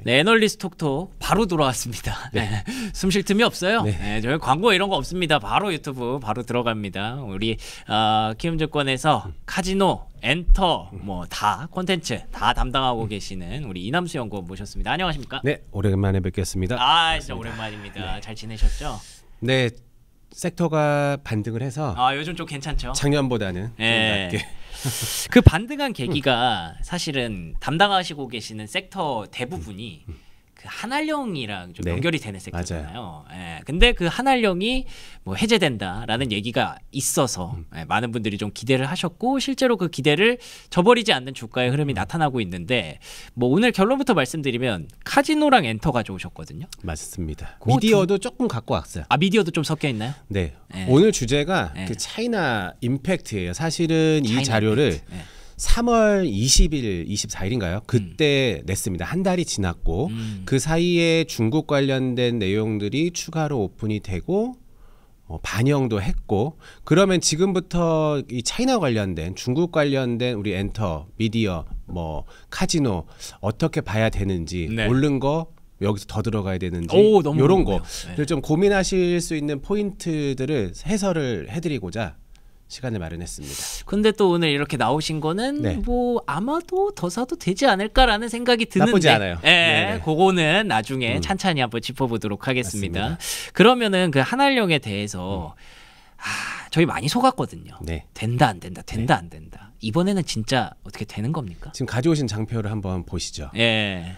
네, 애널리스트 톡톡 바로 돌아왔습니다. 네. 숨 쉴 틈이 없어요. 네. 네, 저희 광고 이런 거 없습니다. 바로 유튜브 바로 들어갑니다. 우리 키움증권에서 카지노, 엔터 뭐 다 콘텐츠 다 담당하고 계시는 우리 이남수 연구원 모셨습니다. 안녕하십니까? 네, 오랜만에 뵙겠습니다. 아, 진짜 오랜만입니다. 네. 잘 지내셨죠? 네, 섹터가 반등을 해서 요즘 좀 괜찮죠? 작년보다는 네. 좀 낮게. 그 반등한 계기가 사실은 담당하시고 계시는 섹터 대부분이 그 한알령이랑 좀 네. 연결이 되는 섹터잖아요. 예. 근데 그 한알령이 뭐 해제된다라는 얘기가 있어서 많은 분들이 좀 기대를 하셨고 실제로 그 기대를 저버리지 않는 주가의 흐름이 나타나고 있는데 뭐 오늘 결론부터 말씀드리면 카지노랑 엔터 가져오셨거든요. 맞습니다. 미디어도 조금 갖고 왔어요. 미디어도 좀 섞여 있나요? 네. 네. 오늘 주제가 네. 그 차이나 임팩트예요. 사실은 이 차이나 자료를 임팩트. 네. 3월 20일, 24일인가요? 그때 냈습니다. 한 달이 지났고 그 사이에 중국 관련된 내용들이 추가로 오픈이 되고 반영도 했고 그러면 지금부터 이 차이나 관련된 중국 관련된 우리 엔터, 미디어, 뭐 카지노 어떻게 봐야 되는지 네. 오른 거 여기서 더 들어가야 되는지 너무 이런 궁금해요. 거를 네. 좀 고민하실 수 있는 포인트들을 해설을 해드리고자 시간을 마련했습니다. 근데 또 오늘 이렇게 나오신 거는 네. 뭐 아마도 더 사도 되지 않을까라는 생각이 드는데 나쁘지 않아요. 예, 네네. 그거는 나중에 찬찬히 한번 짚어보도록 하겠습니다. 맞습니다. 그러면은 그 한알령에 대해서 저희 많이 속았거든요. 네. 된다 안 된다 안 된다. 이번에는 진짜 어떻게 되는 겁니까? 지금 가져오신 장표를 한번 보시죠. 예.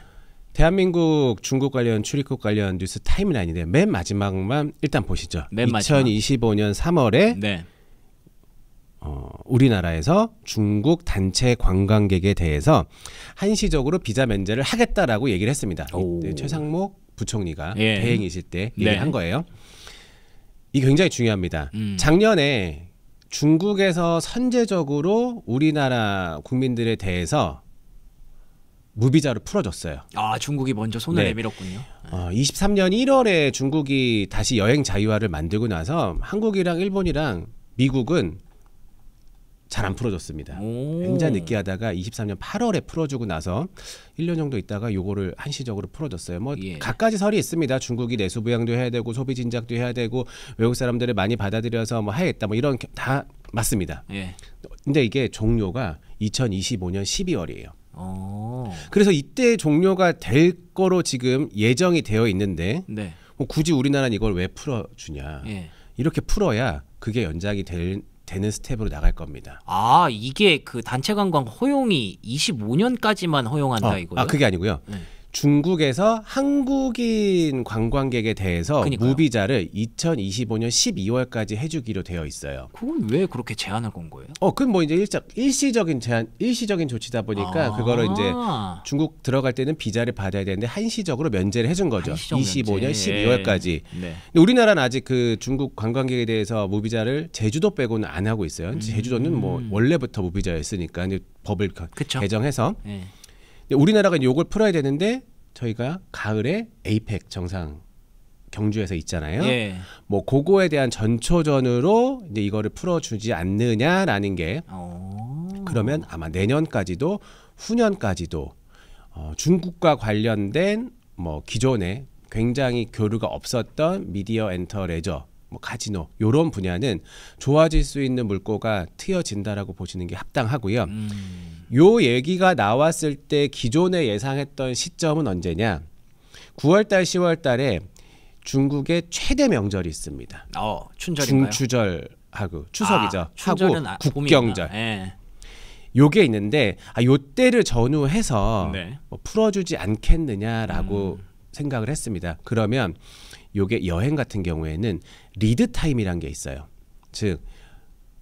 대한민국 중국 관련 출입국 관련 뉴스 타임라인인데 맨 마지막만 일단 보시죠. 맨 마지막. 2025년 3월에 네. 우리나라에서 중국 단체 관광객에 대해서 한시적으로 비자 면제를 하겠다라고 얘기를 했습니다. 이때 최상목 부총리가 예. 대행이실 때 네. 얘기를 한 거예요. 이게 굉장히 중요합니다. 작년에 중국에서 선제적으로 우리나라 국민들에 대해서 무비자를 풀어줬어요. 중국이 먼저 손을 네. 내밀었군요. 23년 1월에 중국이 다시 여행 자유화를 만들고 나서 한국이랑 일본이랑 미국은 잘 안 풀어줬습니다. 굉장히 늦게 하다가 23년 8월에 풀어주고 나서 1년 정도 있다가 요거를 한시적으로 풀어줬어요. 뭐 예. 갖가지 설이 있습니다. 중국이 내수 부양도 해야 되고 소비 진작도 해야 되고 외국 사람들을 많이 받아들여서 뭐 하겠다 뭐 이런 다 맞습니다. 예. 근데 이게 종료가 2025년 12월이에요. 어. 그래서 이때 종료가 될 거로 지금 예정이 되어 있는데 네. 뭐 굳이 우리나라는 이걸 왜 풀어주냐. 예. 이렇게 풀어야 그게 연장이 되는 스텝으로 나갈 겁니다. 이게 그 단체 관광 허용이 25년까지만 허용한다 이거요? 그게 아니고요. 네. 중국에서 한국인 관광객에 대해서 그러니까요. 무비자를 2025년 12월까지 해주기로 되어 있어요. 그건 왜 그렇게 제한을 건 거예요? 그건 뭐 이제 일시적인 조치다 보니까 그거를 이제 중국 들어갈 때는 비자를 받아야 되는데 한시적으로 면제를 해준 거죠. 한시적 25년 면제. 12월까지. 네. 근데 우리나라는 아직 그 중국 관광객에 대해서 무비자를 제주도 빼고는 안 하고 있어요. 제주도는 뭐 원래부터 무비자였으니까 근데 법을 그쵸. 개정해서. 네. 근데 우리나라가 이걸 풀어야 되는데 저희가 가을에 에이펙 정상 경주에서 있잖아요. 예. 뭐 그거에 대한 전초전으로 이제 이거를 풀어주지 않느냐라는 게 그러면 아마 내년까지도 후년까지도 중국과 관련된 뭐 기존에 굉장히 교류가 없었던 미디어 엔터 레저 뭐 카지노 이런 분야는 좋아질 수 있는 물꼬가 트여진다라고 보시는 게 합당하고요. 요 얘기가 나왔을 때 기존에 예상했던 시점은 언제냐? 9월달, 10월달에 중국의 최대 명절이 있습니다. 춘절인가요? 중추절하고 추석이죠. 춘절은 하고 국경절. 예. 요게 있는데 요때를 전후해서 네. 뭐 풀어주지 않겠느냐라고 생각을 했습니다. 그러면 요게 여행 같은 경우에는 리드 타임이란 게 있어요. 즉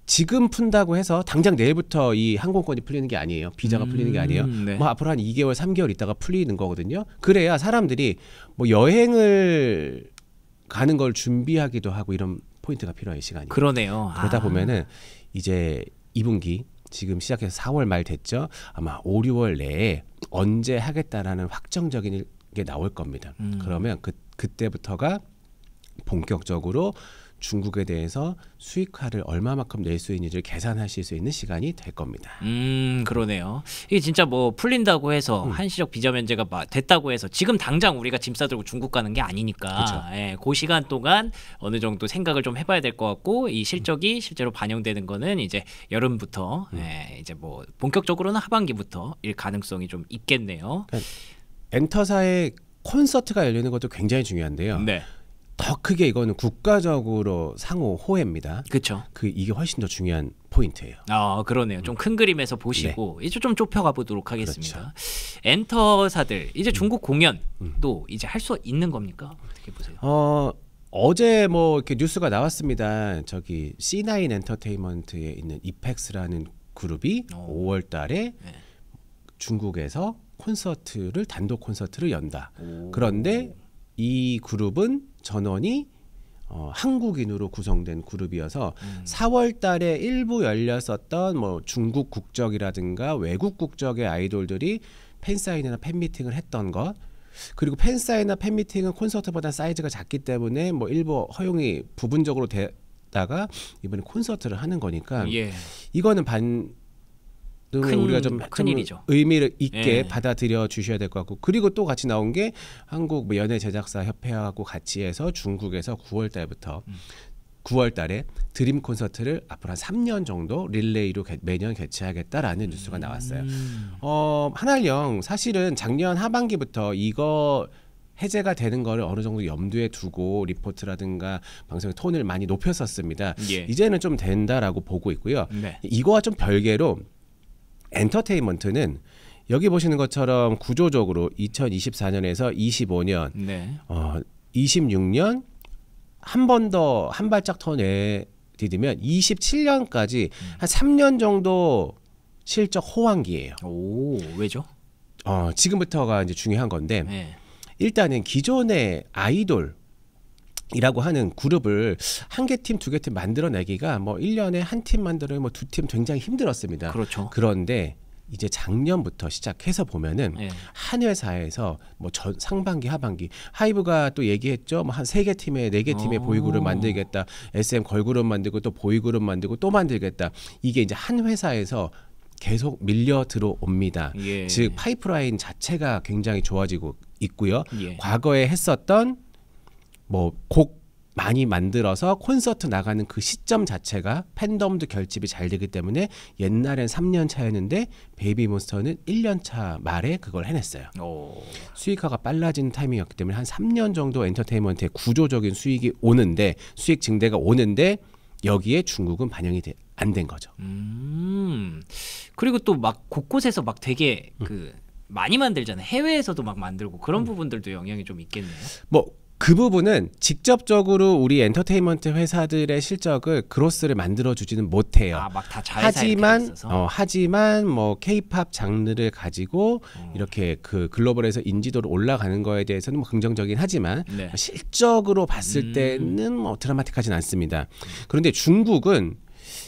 지금 푼다고 해서 당장 내일부터 이 항공권이 풀리는 게 아니에요. 비자가 풀리는 게 아니에요. 네. 뭐 앞으로 한 2개월, 3개월 있다가 풀리는 거거든요. 그래야 사람들이 뭐 여행을 가는 걸 준비하기도 하고 이런 포인트가 필요한 시간이에요. 그러네요. 그러다 보면은 이제 2분기 지금 시작해서 4월 말 됐죠. 아마 5, 6월 내에 언제 하겠다라는 확정적인 게 나올 겁니다. 그러면 그때부터가 본격적으로 중국에 대해서 수익화를 얼마만큼 낼 수 있는지를 계산하실 수 있는 시간이 될 겁니다. 그러네요. 이게 진짜 뭐 풀린다고 해서 한시적 비자 면제가 됐다고 해서 지금 당장 우리가 짐 싸들고 중국 가는 게 아니니까 예, 그 시간 동안 어느 정도 생각을 좀 해봐야 될 것 같고 이 실적이 실제로 반영되는 거는 이제 여름부터 예, 이제 뭐 본격적으로는 하반기부터 일 가능성이 좀 있겠네요. 그러니까 엔터사의 콘서트가 열리는 것도 굉장히 중요한데요. 네. 더 크게 이거는 국가적으로 상호 호혜입니다. 그렇죠. 이게 훨씬 더 중요한 포인트예요. 그러네요. 좀 큰 그림에서 보시고 이제 좀 좁혀가 보도록 하겠습니다. 그렇죠. 엔터사들 이제 중국 공연도 이제 할 수 있는 겁니까? 어떻게 보세요? 어제 뭐 이렇게 뉴스가 나왔습니다. 저기 C9 엔터테인먼트에 있는 이펙스라는 그룹이 5월달에 중국에서 단독 콘서트를 연다. 그런데 이 그룹은 전원이 한국인으로 구성된 그룹이어서 4월달에 일부 열렸었던 뭐 중국 국적이라든가 외국 국적의 아이돌들이 팬사인회나 팬미팅을 했던 것, 그리고 팬사인회나 팬미팅은 콘서트보다 사이즈가 작기 때문에 뭐 일부 허용이 부분적으로 되다가 이번에 콘서트를 하는 거니까 이거는 우리가 좀 일이죠. 의미를 있게 받아들여 주셔야 될 것 같고, 그리고 또 같이 나온 게 한국 뭐 연예 제작사 협회하고 같이 해서 중국에서 9월달에 드림 콘서트를 앞으로 한 3년 정도 릴레이로 매년 개최하겠다라는 뉴스가 나왔어요. 한알령 사실은 작년 하반기부터 이거 해제가 되는 거를 어느 정도 염두에 두고 리포트라든가 방송의 톤을 많이 높였었습니다. 이제는 좀 된다라고 보고 있고요. 이거와 좀 별개로 엔터테인먼트는 여기 보시는 것처럼 구조적으로 2024년에서 25년, 26년 한 번 더 한 발짝 더 내디디면 27년까지 한 3년 정도 실적 호황기예요. 왜죠? 지금부터가 이제 중요한 건데 일단은 기존의 아이돌이라고 하는 그룹을 한 개 팀, 두 개 팀 만들어내기가 뭐 1년에 한 팀 만들어요, 뭐 두 팀 굉장히 힘들었습니다. 그렇죠. 그런데 이제 작년부터 시작해서 보면은 한 회사에서 뭐 상반기, 하반기 하이브가 또 얘기했죠. 뭐 한 3개 팀에 4개 팀의 보이그룹 만들겠다. SM 걸그룹 만들고 또 보이그룹 만들고 또 만들겠다. 이게 이제 한 회사에서 계속 밀려 들어옵니다. 즉 파이프라인 자체가 굉장히 좋아지고 있고요. 과거에 했었던 뭐 곡 많이 만들어서 콘서트 나가는 그 시점 자체가 팬덤도 결집이 잘 되기 때문에 옛날엔 3년 차였는데 베이비몬스터는 1년 차 말에 그걸 해냈어요. 수익화가 빨라지는 타이밍이었기 때문에 한 3년 정도 엔터테인먼트의 구조적인 수익이 오는데, 수익 증대가 오는데 여기에 중국은 반영이 안 된 거죠. 그리고 또 막 곳곳에서 막 되게 많이 만들잖아요. 해외에서도 막 만들고 그런 부분들도 영향이 좀 있겠네요. 그 부분은 직접적으로 우리 엔터테인먼트 회사들의 실적을 그로스를 만들어주지는 못해요. 막 다 자회사에 있어서. 하지만 뭐 K-팝 장르를 가지고 이렇게 그 글로벌에서 인지도로 올라가는 거에 대해서는 뭐 긍정적이긴 하지만 실적으로 봤을 때는 뭐 드라마틱하진 않습니다. 그런데 중국은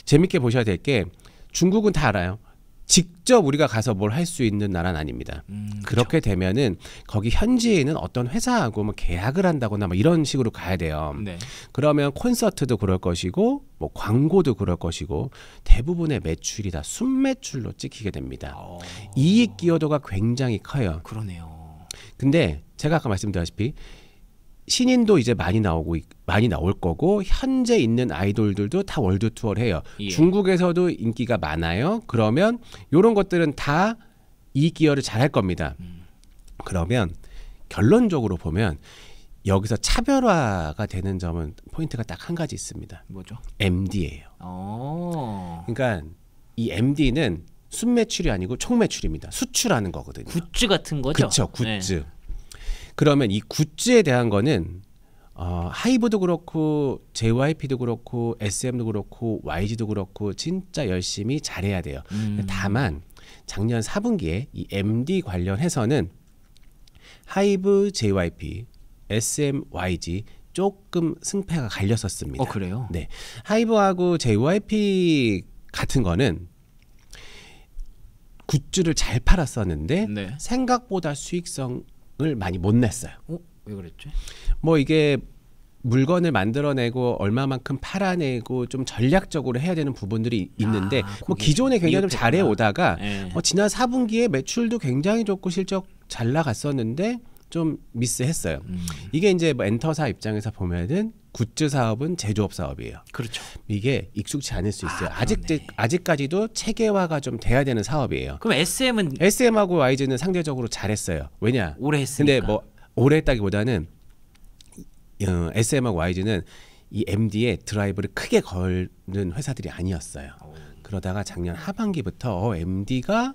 재밌게 보셔야 될 게, 중국은 다 알아요. 직접 우리가 가서 뭘 할 수 있는 나라는 아닙니다. 그렇게 되면은 거기 현지에 있는 어떤 회사하고 뭐 계약을 한다거나 뭐 이런 식으로 가야 돼요. 그러면 콘서트도 그럴 것이고 뭐 광고도 그럴 것이고 대부분의 매출이 다 순매출로 찍히게 됩니다. 이익 기여도가 굉장히 커요. 그러네요. 근데 제가 아까 말씀드렸다시피 신인도 이제 많이 나올 거고, 현재 있는 아이돌들도 다 월드 투어를 해요. 중국에서도 인기가 많아요. 그러면 이런 것들은 다 이익 기여를 잘할 겁니다. 그러면 결론적으로 보면 여기서 차별화가 되는 점은 포인트가 딱 한 가지 있습니다. 뭐죠? MD예요. 그러니까 이 MD는 순매출이 아니고 총매출입니다. 수출하는 거거든요. 굿즈 같은 거죠? 그렇죠. 굿즈. 그러면 이 굿즈에 대한 거는 하이브도 그렇고 JYP도 그렇고 SM도 그렇고 YG도 그렇고 진짜 열심히 잘해야 돼요. 다만 작년 4분기에 이 MD 관련해서는 하이브, JYP, SM, YG 조금 승패가 갈렸었습니다. 그래요? 네, 하이브하고 JYP 같은 거는 굿즈를 잘 팔았었는데 생각보다 수익성 을 많이 못 냈어요. 왜 그랬지? 뭐 이게 물건을 만들어내고 얼마만큼 팔아내고 좀 전략적으로 해야 되는 부분들이 있는데 뭐 기존에 굉장히 좀 잘해 오다가 지난 4분기에 매출도 굉장히 좋고 실적 잘 나갔었는데 좀 미스했어요. 이게 이제 뭐 엔터사 입장에서 보면은 굿즈 사업은 제조업 사업이에요. 그렇죠. 이게 익숙치 않을 수 있어요. 아직까지도 체계화가 좀 돼야 되는 사업이에요. 그럼 SM하고 YG는 상대적으로 잘했어요. 왜냐? 오래 했으니까. 근데 뭐 오래 했다기보다는 SM하고 YG는 이 MD에 드라이브를 크게 걸는 회사들이 아니었어요. 그러다가 작년 하반기부터 MD가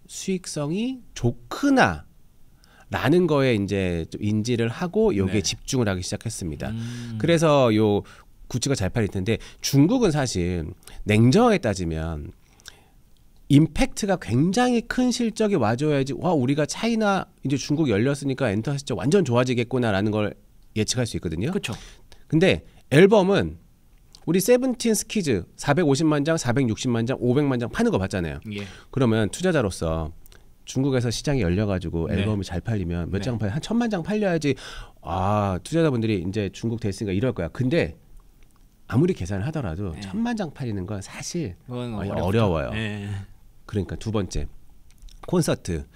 수익성이 좋구나 라는 거에 이제 좀 인지를 하고 여기에 집중을 하기 시작했습니다. 그래서 요 굿즈가 잘 팔릴 텐데 중국은 사실 냉정하게 따지면 임팩트가 굉장히 큰 실적이 와줘야지 와 우리가 차이나 이제 중국 열렸으니까 엔터 실적 완전 좋아지겠구나라는 걸 예측할 수 있거든요. 그렇죠. 근데 앨범은 우리 세븐틴 스키즈 450만 장, 460만 장, 500만 장 파는 거 봤잖아요. 그러면 투자자로서 중국에서 시장이 열려가지고 앨범이 잘 팔리면 몇 장 팔려 한 1000만 장 팔려야지 아 투자자분들이 이제 중국 됐으니까 이럴 거야. 근데 아무리 계산을 하더라도 1000만 장 팔리는 건 사실 어려워요. 그러니까 두 번째 콘서트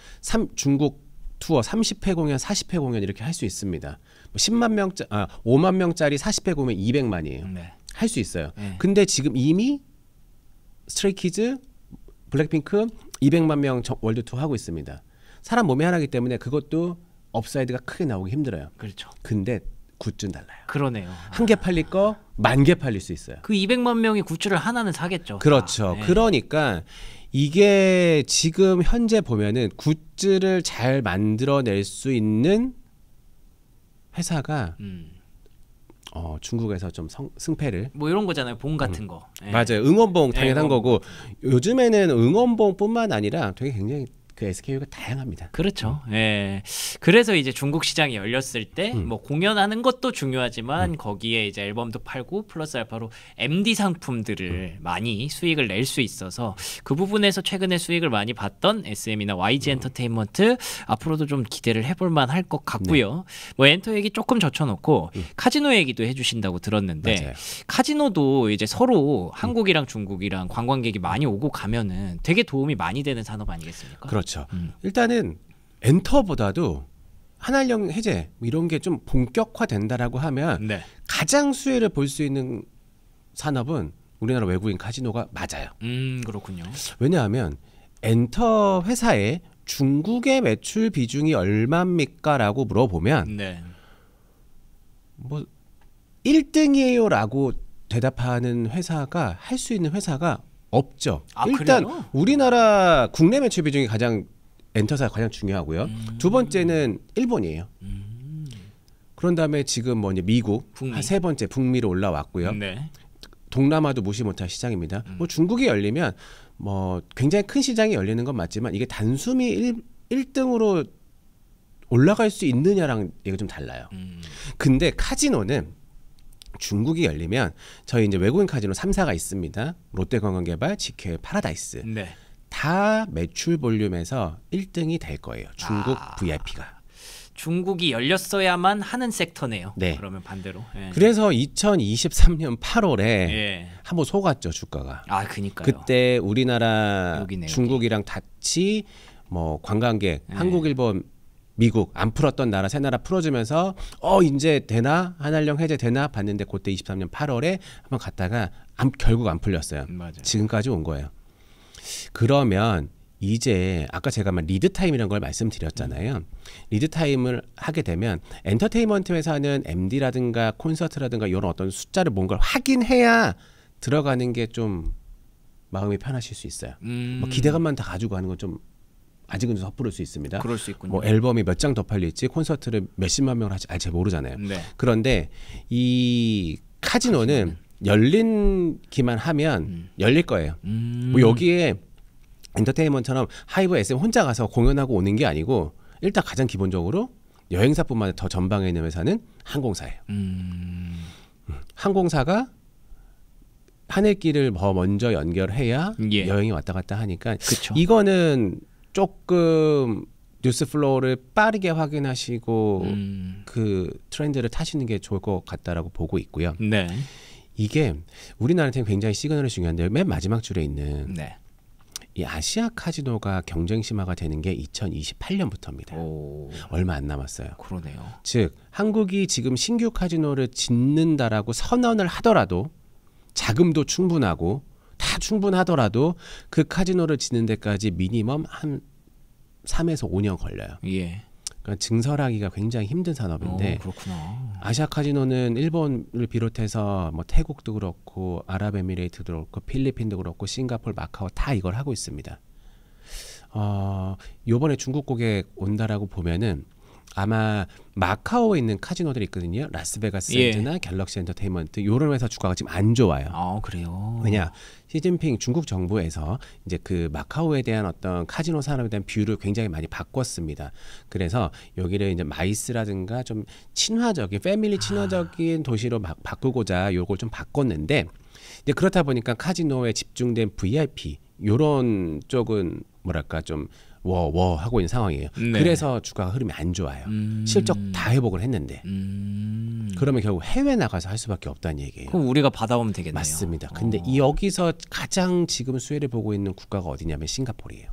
중국 투어 30회 공연, 40회 공연 이렇게 할 수 있습니다. 5만 명짜리 40회 공연 200만이에요. 할 수 있어요. 근데 지금 이미 스트레이키즈, 블랙핑크 200만 명 월드 투어 하고 있습니다. 사람 몸이 하나이기 때문에 그것도 업사이드가 크게 나오기 힘들어요. 그렇죠. 근데 굿즈는 달라요. 그러네요. 한 개 팔릴 거 10,000개 팔릴 수 있어요. 그 200만 명이 굿즈를 하나는 사겠죠. 그렇죠. 그러니까 이게 지금 현재 보면은 굿즈를 잘 만들어낼 수 있는 회사가 중국에서 좀 승패를 뭐 이런 거잖아요. 봉 같은 거. 맞아요. 응원봉 당연한 거고 요즘에는 응원봉뿐만 아니라 되게 굉장히 그 SKU가 다양합니다. 그렇죠. 그래서 이제 중국 시장이 열렸을 때 뭐 공연하는 것도 중요하지만 거기에 이제 앨범도 팔고 플러스 알파로 MD 상품들을 많이 수익을 낼 수 있어서 그 부분에서 최근에 수익을 많이 봤던 SM이나 YG 엔터테인먼트 앞으로도 좀 기대를 해볼 만할 것 같고요. 뭐 엔터 얘기 조금 젖혀놓고 카지노 얘기도 해주신다고 들었는데 맞아요. 카지노도 이제 서로 한국이랑 중국이랑 관광객이 많이 오고 가면은 되게 도움이 많이 되는 산업 아니겠습니까? 그렇죠. 일단은 엔터보다도 한알령 해제 이런 게 좀 본격화된다라고 하면 가장 수혜를 볼 수 있는 산업은 우리나라 외국인 카지노가 맞아요. 그렇군요. 왜냐하면 엔터 회사의 중국의 매출 비중이 얼마입니까라고 물어보면 뭐 1등이에요라고 대답하는 회사가 할 수 있는 회사가 없죠. 일단 그래요? 우리나라 국내 매출 비중이 가장 엔터사가 가장 중요하고요. 두 번째는 일본이에요. 그런 다음에 지금 뭐 이제 미국 한 세 번째 북미로 올라왔고요. 동남아도 무시 못할 시장입니다. 뭐 중국이 열리면 뭐 굉장히 큰 시장이 열리는 건 맞지만 이게 단숨이 1등으로 올라갈 수 있느냐랑 이게 좀 달라요. 근데 카지노는 중국이 열리면 저희 이제 외국인 카지노 3사가 있습니다. 롯데관광개발, GK 파라다이스. 다 매출 볼륨에서 1등이 될 거예요. 중국 VIP가. 중국이 열렸어야만 하는 섹터네요. 그러면 반대로. 그래서 2023년 8월에 한번 속았죠 주가가. 그니까요. 그때 우리나라 여기네, 중국이랑 같이 뭐 관광객 한국, 일본, 미국 안 풀었던 나라 세 나라 풀어주면서 이제 되나 한알령 해제 되나 봤는데 그때 23년 8월에 한번 갔다가 결국 안 풀렸어요. 지금까지 온 거예요. 그러면 이제 아까 제가 리드 타임이라는 걸 말씀드렸잖아요. 리드 타임을 하게 되면 엔터테인먼트 회사는 MD라든가 콘서트라든가 이런 어떤 숫자를 뭔가를 확인해야 들어가는 게 좀 마음이 편하실 수 있어요. 뭐 기대감만 다 가지고 가는 건 좀 아직은 좀 섣부를 수 있습니다. 그럴 수 있군요. 뭐 앨범이 몇 장 더 팔릴지 콘서트를 몇십만 명을 할지 잘 모르잖아요. 그런데 이 카지노는 열린기만 하면 열릴 거예요. 뭐 여기에 엔터테인먼트처럼 하이브 SM 혼자 가서 공연하고 오는 게 아니고 일단 가장 기본적으로 여행사뿐만 아니라 더 전방에 있는 회사는 항공사예요. 항공사가 하늘길을 더 먼저 연결해야 여행이 왔다 갔다 하니까 이거는 조금 뉴스 플로우를 빠르게 확인하시고 그 트렌드를 타시는 게 좋을 것 같다라고 보고 있고요. 네. 이게 우리나라한테는 굉장히 시그널이 중요한데 맨 마지막 줄에 있는 네. 이 아시아 카지노가 경쟁 심화가 되는 게 2028년부터입니다. 얼마 안 남았어요. 그러네요. 즉 한국이 지금 신규 카지노를 짓는다라고 선언을 하더라도 자금도 충분하고 다 충분하더라도 그 카지노를 짓는 데까지 미니멈 한 3에서 5년 걸려요. 예. 그러니까 증설하기가 굉장히 힘든 산업인데 그렇구나. 아시아 카지노는 일본을 비롯해서 뭐 태국도 그렇고 아랍에미레이트도 그렇고 필리핀도 그렇고 싱가포르, 마카오 다 이걸 하고 있습니다. 요번에 중국 고객 온다라고 보면은 아마 마카오에 있는 카지노들이 있거든요. 라스베가스 샌드나 갤럭시 엔터테인먼트 이런 회사 주가가 지금 안 좋아요. 그래요. 왜냐? 시진핑 중국 정부에서 이제 그 마카오에 대한 어떤 카지노 산업에 대한 뷰를 굉장히 많이 바꿨습니다. 그래서 여기를 이제 마이스라든가 좀 친화적인 패밀리 친화적인 도시로 바꾸고자 요걸 좀 바꿨는데 이제 그렇다 보니까 카지노에 집중된 VIP 요런 쪽은 뭐랄까 좀 워 하고 있는 상황이에요. 네. 그래서 주가가 흐름이 안 좋아요. 실적 다 회복을 했는데 그러면 결국 해외 나가서 할 수밖에 없다는 얘기예요. 그럼 우리가 받아오면 되겠네요. 맞습니다. 근데 여기서 가장 지금 수혜를 보고 있는 국가가 어디냐면 싱가포르예요.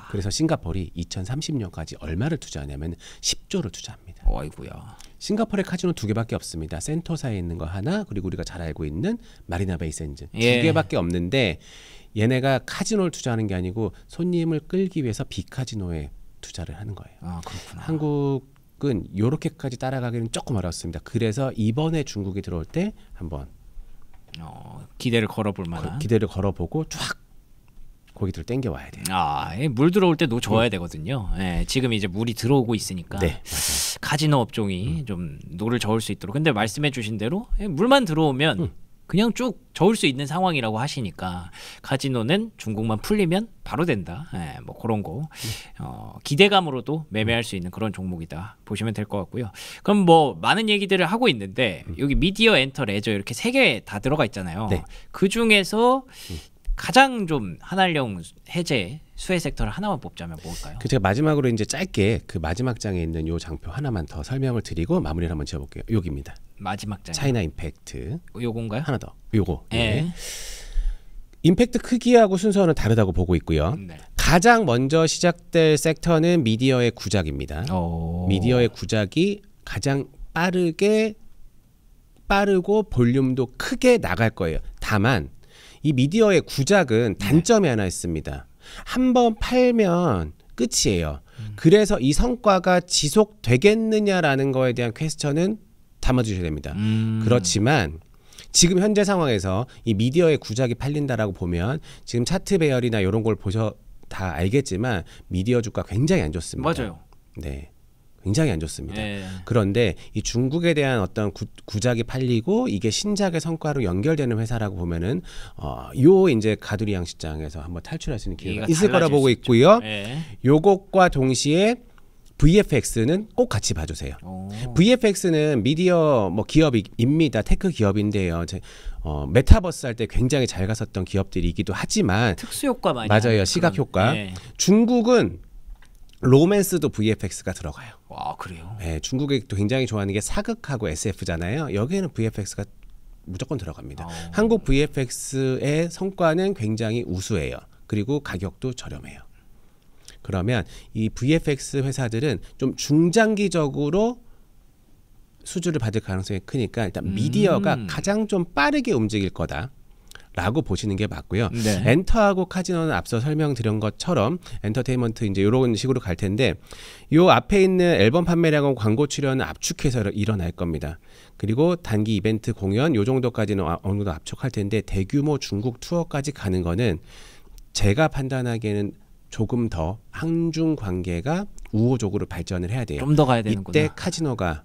그래서 싱가포르이 2030년까지 얼마를 투자하냐면 10조를 투자합니다. 아이고야. 싱가포르의 카지노 2개밖에 없습니다. 센토사에 있는 거 하나, 그리고 우리가 잘 알고 있는 마리나 베이 샌즈 2개밖에 없는데 얘네가 카지노를 투자하는 게 아니고 손님을 끌기 위해서 비카지노에 투자를 하는 거예요. 그렇구나. 한국은 이렇게까지 따라가기는 조금 어렵습니다. 그래서 이번에 중국이 들어올 때 한번 기대를 걸어볼 만한 기대를 걸어보고 쫙 고기들 땡겨와야 돼요. 물 들어올 때 놓줘야 되거든요. 지금 이제 물이 들어오고 있으니까 네, 카지노 업종이 좀 노를 저을 수 있도록. 근데 말씀해주신 대로 물만 들어오면 그냥 쭉 저을 수 있는 상황이라고 하시니까 카지노는 중국만 풀리면 바로 된다. 뭐 그런 거 기대감으로도 매매할 수 있는 그런 종목이다 보시면 될 것 같고요. 그럼 뭐 많은 얘기들을 하고 있는데 여기 미디어, 엔터, 레저 이렇게 3개 다 들어가 있잖아요. 네. 그 중에서 가장 좀 한한령 해제 수혜 섹터를 하나만 뽑자면 뭘까요? 제가 마지막으로 이제 짧게 그 마지막 장에 있는 요 장표 하나만 더 설명을 드리고 마무리를 한번 지어볼게요. 여기입니다. 마지막 장. 차이나 임팩트. 요건가요? 하나 더. 요거. 임팩트 크기하고 순서는 다르다고 보고 있고요. 네. 가장 먼저 시작될 섹터는 미디어의 구작입니다. 미디어의 구작이 가장 빠르고 볼륨도 크게 나갈 거예요. 다만 이 미디어의 구작은 단점이 하나 있습니다. 한번 팔면 끝이에요. 그래서 이 성과가 지속되겠느냐라는 거에 대한 퀘스천은 담아주셔야 됩니다. 그렇지만 지금 현재 상황에서 이 미디어의 구작이 팔린다라고 보면 지금 차트 배열이나 이런 걸 보셔 다 알겠지만 미디어 주가 굉장히 안 좋습니다. 맞아요. 네. 굉장히 안 좋습니다. 그런데 이 중국에 대한 어떤 구작이 팔리고 이게 신작의 성과로 연결되는 회사라고 보면은 요 이제 가두리 양시장에서 한번 탈출할 수 있는 기회가 있을 거라 보고 있고요. 요것과 동시에 VFX는 꼭 같이 봐주세요. VFX는 미디어 뭐 기업입니다. 테크 기업인데요. 메타버스 할 때 굉장히 잘 갔었던 기업들이기도 하지만 특수효과 많이 맞아요. 시각 효과. 중국은 로맨스도 VFX가 들어가요. 그래요? 네, 중국이 또 굉장히 좋아하는 게 사극하고 SF잖아요. 여기에는 VFX가 무조건 들어갑니다. 한국 VFX의 성과는 굉장히 우수해요. 그리고 가격도 저렴해요. 그러면 이 VFX 회사들은 좀 중장기적으로 수주를 받을 가능성이 크니까 일단 미디어가 가장 좀 빠르게 움직일 거다. 라고 보시는 게 맞고요. 엔터하고 카지노는 앞서 설명드린 것처럼 엔터테인먼트 이제 이런 식으로 갈 텐데 요 앞에 있는 앨범 판매량은 광고 출연을 압축해서 일어날 겁니다. 그리고 단기 이벤트 공연 요 정도까지는 어느 정도 압축할 텐데 대규모 중국 투어까지 가는 거는 제가 판단하기에는 조금 더 한중 관계가 우호적으로 발전을 해야 돼요. 좀 더 가야 되는구나. 이때 카지노가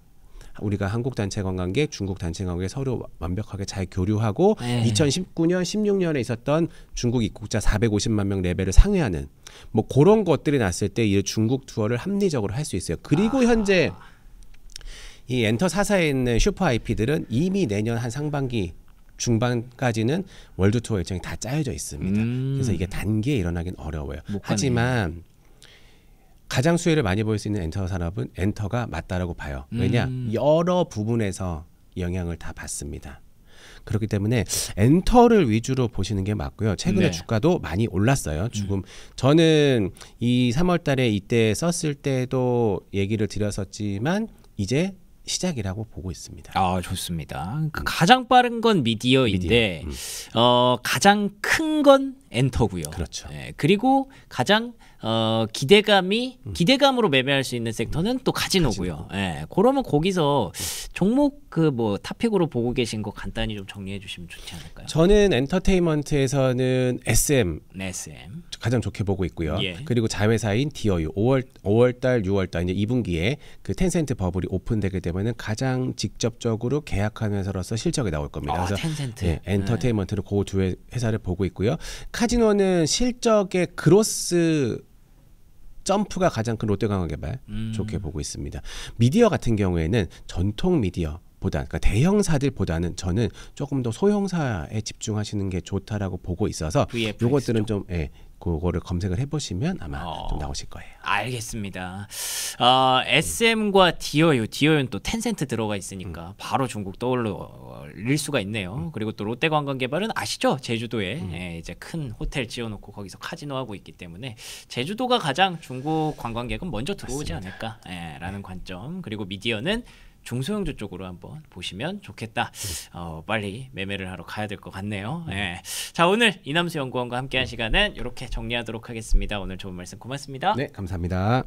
우리가 한국 단체 관광객, 중국 단체 관광객 서로 완벽하게 잘 교류하고 2019년, 16년에 있었던 중국 입국자 450만 명 레벨을 상회하는 뭐 그런 것들이 났을 때 이 중국 투어를 합리적으로 할 수 있어요. 그리고 현재 이 엔터 4사에 있는 슈퍼 IP들은 이미 내년 한 상반기 중반까지는 월드 투어 일정이 다 짜여져 있습니다. 그래서 이게 단기에 일어나긴 어려워요. 하지만 가장 수혜를 많이 볼 수 있는 엔터 산업은 엔터가 맞다라고 봐요. 왜냐? 여러 부분에서 영향을 다 받습니다. 그렇기 때문에 엔터를 위주로 보시는 게 맞고요. 최근에 네. 주가도 많이 올랐어요. 지금 저는 이 3월 달에 이때 썼을 때도 얘기를 드렸었지만 이제 시작이라고 보고 있습니다. 아, 좋습니다. 가장 빠른 건 미디어인데 가장 큰 건 엔터고요. 그렇죠. 예, 그리고 가장 기대감으로 매매할 수 있는 섹터는 또 카지노고요. 예, 그러면 거기서 종목 그 뭐 탑픽으로 보고 계신 거 간단히 좀 정리해 주시면 좋지 않을까요? 저는 엔터테인먼트에서는 SM SM 가장 좋게 보고 있고요. 예. 그리고 자회사인 디어유 5월달, 6월달 이제 2분기에 그 텐센트 버블이 오픈되기 때문에 가장 직접적으로 계약한 회사로서 실적이 나올 겁니다. 그래서 텐센트. 예, 엔터테인먼트를 그 두 회사를 보고 있고요. 카지노는 실적의 그로스 점프가 가장 큰 롯데관광개발 좋게 보고 있습니다. 미디어 같은 경우에는 전통 미디어보다 그러니까 대형사들보다는 저는 조금 더 소형사에 집중하시는 게 좋다라고 보고 있어서 이것들은 좀 그거를 검색을 해보시면 아마 좀 나오실 거예요. 알겠습니다. SM과 디어유는 또 텐센트 들어가 있으니까 바로 중국 떠올릴 수가 있네요. 그리고 또 롯데관광개발은 아시죠? 제주도에 이제 큰 호텔 지어놓고 거기서 카지노 하고 있기 때문에 제주도가 가장 중국 관광객은 먼저 들어오지 않을까라는 관점. 그리고 미디어는 중소형주 쪽으로 한번 보시면 좋겠다. 빨리 매매를 하러 가야 될 것 같네요. 예. 자, 오늘 이남수 연구원과 함께한 시간은 이렇게 정리하도록 하겠습니다. 오늘 좋은 말씀 고맙습니다. 네, 감사합니다.